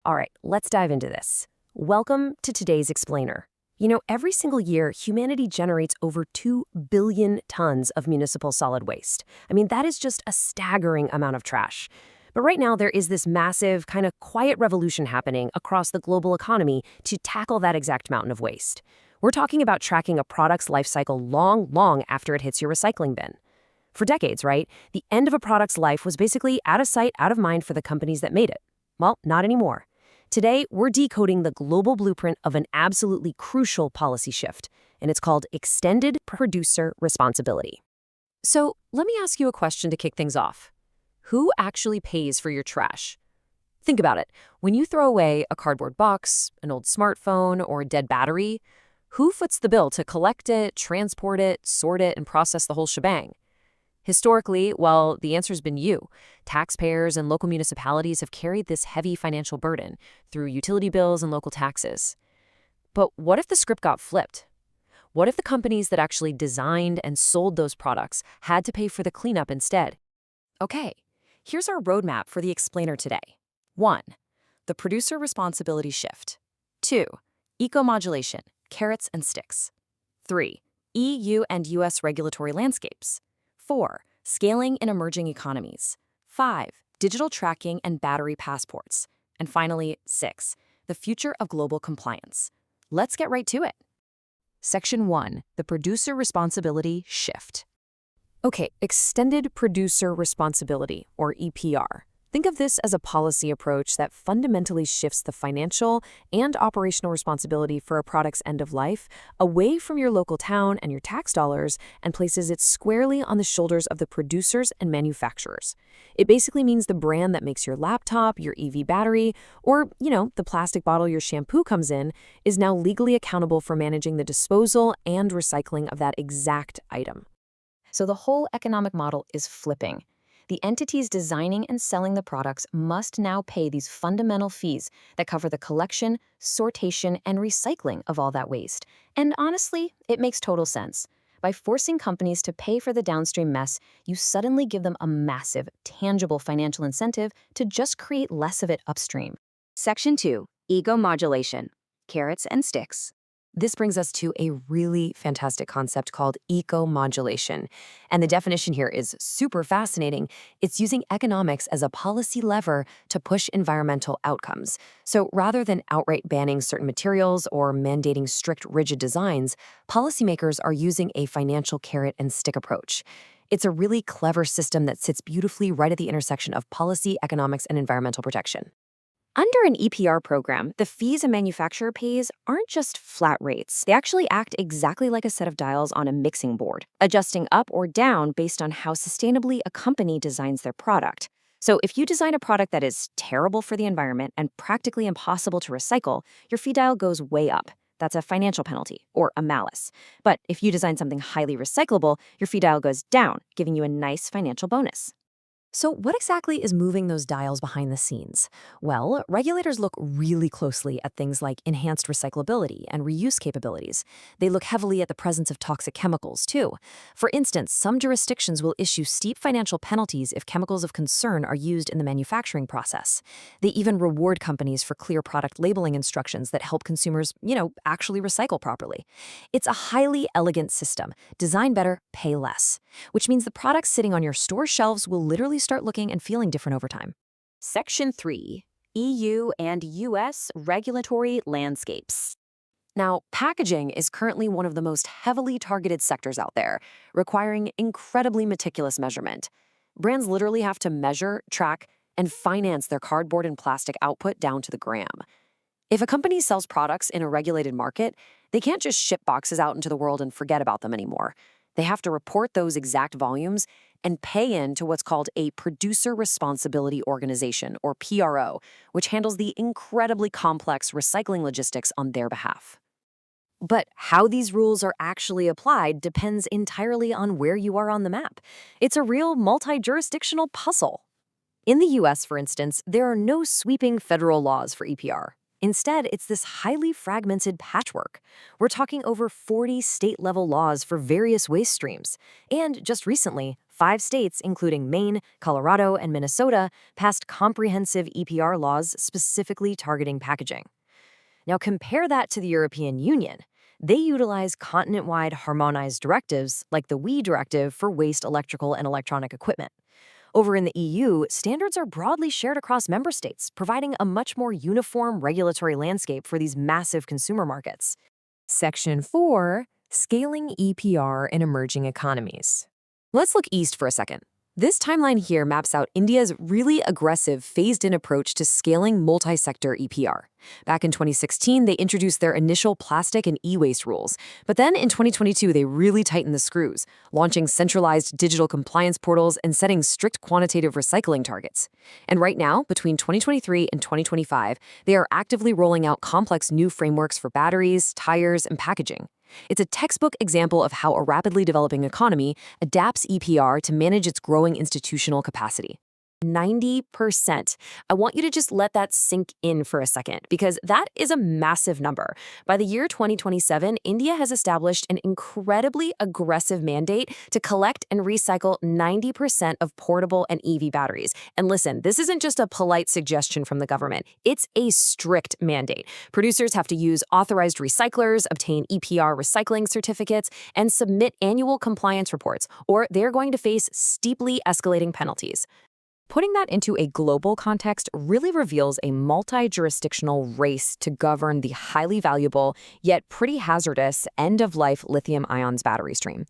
All right, let's dive into this. Welcome to today's explainer. Every single year, humanity generates over 2 billion tons of municipal solid waste. That is just a staggering amount of trash. But right now, there is this massive, kind of quiet revolution happening across the global economy to tackle that exact mountain of waste. We're talking about tracking a product's life cycle long after it hits your recycling bin. For decades, right, the end of a product's life was basically out of sight, out of mind for the companies that made it. Well, not anymore. Today, we're decoding the global blueprint of an absolutely crucial policy shift, and it's called Extended Producer Responsibility. So, let me ask you a question to kick things off. Who actually pays for your trash? Think about it. When you throw away a cardboard box, an old smartphone, or a dead battery, who foots the bill to collect it, transport it, sort it, and process the whole shebang? Historically, well, the answer's been you. Taxpayers and local municipalities have carried this heavy financial burden through utility bills and local taxes. But what if the script got flipped? What if the companies that actually designed and sold those products had to pay for the cleanup instead? Okay, here's our roadmap for the explainer today. 1. The producer responsibility shift. 2. Eco-modulation, carrots and sticks. 3. EU and US regulatory landscapes. 4. Scaling in emerging economies. 5. Digital tracking and battery passports. And finally, 6. The future of global compliance. Let's get right to it. Section 1. The producer responsibility shift. Okay, extended producer responsibility, or EPR. Think of this as a policy approach that fundamentally shifts the financial and operational responsibility for a product's end of life away from your local town and your tax dollars and places it squarely on the shoulders of the producers and manufacturers. It basically means the brand that makes your laptop, your EV battery, or, the plastic bottle your shampoo comes in is now legally accountable for managing the disposal and recycling of that exact item. So the whole economic model is flipping. The entities designing and selling the products must now pay these fundamental fees that cover the collection, sortation, and recycling of all that waste. And honestly, it makes total sense. By forcing companies to pay for the downstream mess, you suddenly give them a massive, tangible financial incentive to just create less of it upstream. Section 2. Eco-modulation, carrots and sticks. This brings us to a really fantastic concept called eco-modulation. And the definition here is super fascinating. It's using economics as a policy lever to push environmental outcomes. So rather than outright banning certain materials or mandating strict, rigid designs, policymakers are using a financial carrot and stick approach. It's a really clever system that sits beautifully right at the intersection of policy, economics, and environmental protection. Under an EPR program, the fees a manufacturer pays aren't just flat rates. They actually act exactly like a set of dials on a mixing board, adjusting up or down based on how sustainably a company designs their product. So if you design a product that is terrible for the environment and practically impossible to recycle, your fee dial goes way up. That's a financial penalty, or a malus. But if you design something highly recyclable, your fee dial goes down, giving you a nice financial bonus. So what exactly is moving those dials behind the scenes? Well, regulators look really closely at things like enhanced recyclability and reuse capabilities. They look heavily at the presence of toxic chemicals, too. For instance, some jurisdictions will issue steep financial penalties if chemicals of concern are used in the manufacturing process. They even reward companies for clear product labeling instructions that help consumers, actually recycle properly. It's a highly elegant system. Design better, pay less. Which means the products sitting on your store shelves will literally start looking and feeling different over time. Section 3. EU and US regulatory landscapes. Now, packaging is currently one of the most heavily targeted sectors out there, requiring incredibly meticulous measurement. Brands literally have to measure, track, and finance their cardboard and plastic output down to the gram. If a company sells products in a regulated market, they can't just ship boxes out into the world and forget about them anymore. They have to report those exact volumes and pay into what's called a Producer Responsibility Organization, or PRO, which handles the incredibly complex recycling logistics on their behalf. But how these rules are actually applied depends entirely on where you are on the map. It's a real multi-jurisdictional puzzle. In the US, for instance, there are no sweeping federal laws for EPR. Instead, it's this highly fragmented patchwork. We're talking over 40 state-level laws for various waste streams. And just recently, 5 states, including Maine, Colorado, and Minnesota, passed comprehensive EPR laws specifically targeting packaging. Now compare that to the European Union. They utilize continent-wide harmonized directives like the WEEE directive for waste electrical and electronic equipment. Over in the EU, standards are broadly shared across member states, providing a much more uniform regulatory landscape for these massive consumer markets. Section 4. Scaling EPR in emerging economies. Let's look east for a second. This timeline here maps out India's really aggressive phased-in approach to scaling multi-sector EPR. Back in 2016, they introduced their initial plastic and e-waste rules. But then in 2022, they really tightened the screws, launching centralized digital compliance portals and setting strict quantitative recycling targets. And right now, between 2023 and 2025, they are actively rolling out complex new frameworks for batteries, tires, and packaging. It's a textbook example of how a rapidly developing economy adapts EPR to manage its growing institutional capacity. 90%. I want you to just let that sink in for a second, because that is a massive number. By the year 2027, India has established an incredibly aggressive mandate to collect and recycle 90% of portable and EV batteries. And listen, this isn't just a polite suggestion from the government. It's a strict mandate. Producers have to use authorized recyclers, obtain EPR recycling certificates, and submit annual compliance reports, or they're going to face steeply escalating penalties. Putting that into a global context really reveals a multi-jurisdictional race to govern the highly valuable, yet pretty hazardous, end-of-life lithium-ion battery stream.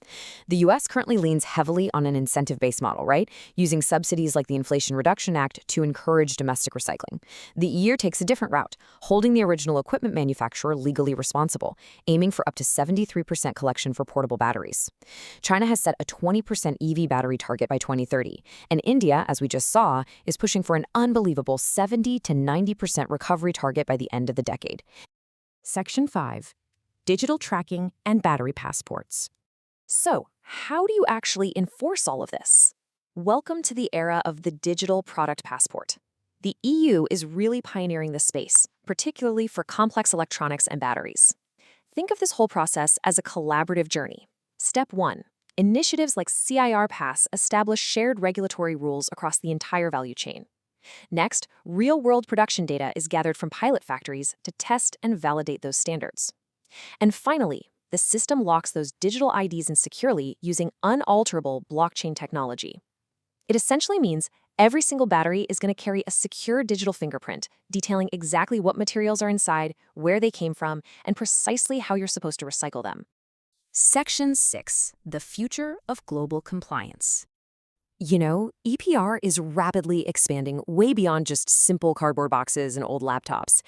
The U.S. currently leans heavily on an incentive-based model, right? Using subsidies like the Inflation Reduction Act to encourage domestic recycling. The EU takes a different route, holding the original equipment manufacturer legally responsible, aiming for up to 73% collection for portable batteries. China has set a 20% EV battery target by 2030, and India, as we just saw, is pushing for an unbelievable 70 to 90% recovery target by the end of the decade. Section 5. Digital tracking and battery passports. So, how do you actually enforce all of this? Welcome to the era of the digital product passport. The EU is really pioneering this space, particularly for complex electronics and batteries. Think of this whole process as a collaborative journey. Step 1. Initiatives like CIR Pass establish shared regulatory rules across the entire value chain. Next, real-world production data is gathered from pilot factories to test and validate those standards. And finally, the system locks those digital IDs in securely using unalterable blockchain technology. It essentially means every single battery is going to carry a secure digital fingerprint, detailing exactly what materials are inside, where they came from, and precisely how you're supposed to recycle them. Section 6. The future of global compliance. You know, EPR is rapidly expanding way beyond just simple cardboard boxes and old laptops.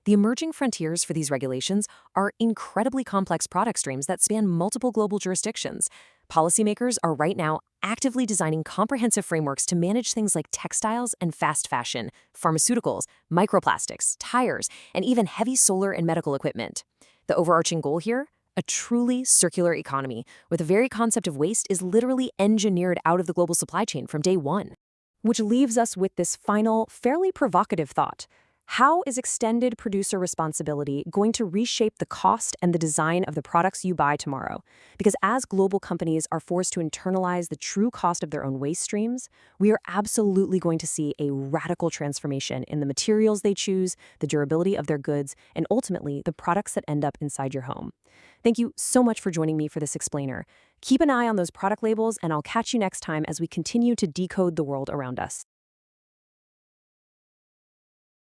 The emerging frontiers for these regulations are incredibly complex product streams that span multiple global jurisdictions. Policymakers are right now actively designing comprehensive frameworks to manage things like textiles and fast fashion, pharmaceuticals, microplastics, tires, and even heavy solar and medical equipment. The overarching goal here? A truly circular economy, where the very concept of waste is literally engineered out of the global supply chain from day one. Which leaves us with this final, fairly provocative thought. How is extended producer responsibility going to reshape the cost and the design of the products you buy tomorrow? Because as global companies are forced to internalize the true cost of their own waste streams, we are absolutely going to see a radical transformation in the materials they choose, the durability of their goods, and ultimately the products that end up inside your home. Thank you so much for joining me for this explainer. Keep an eye on those product labels, and I'll catch you next time as we continue to decode the world around us.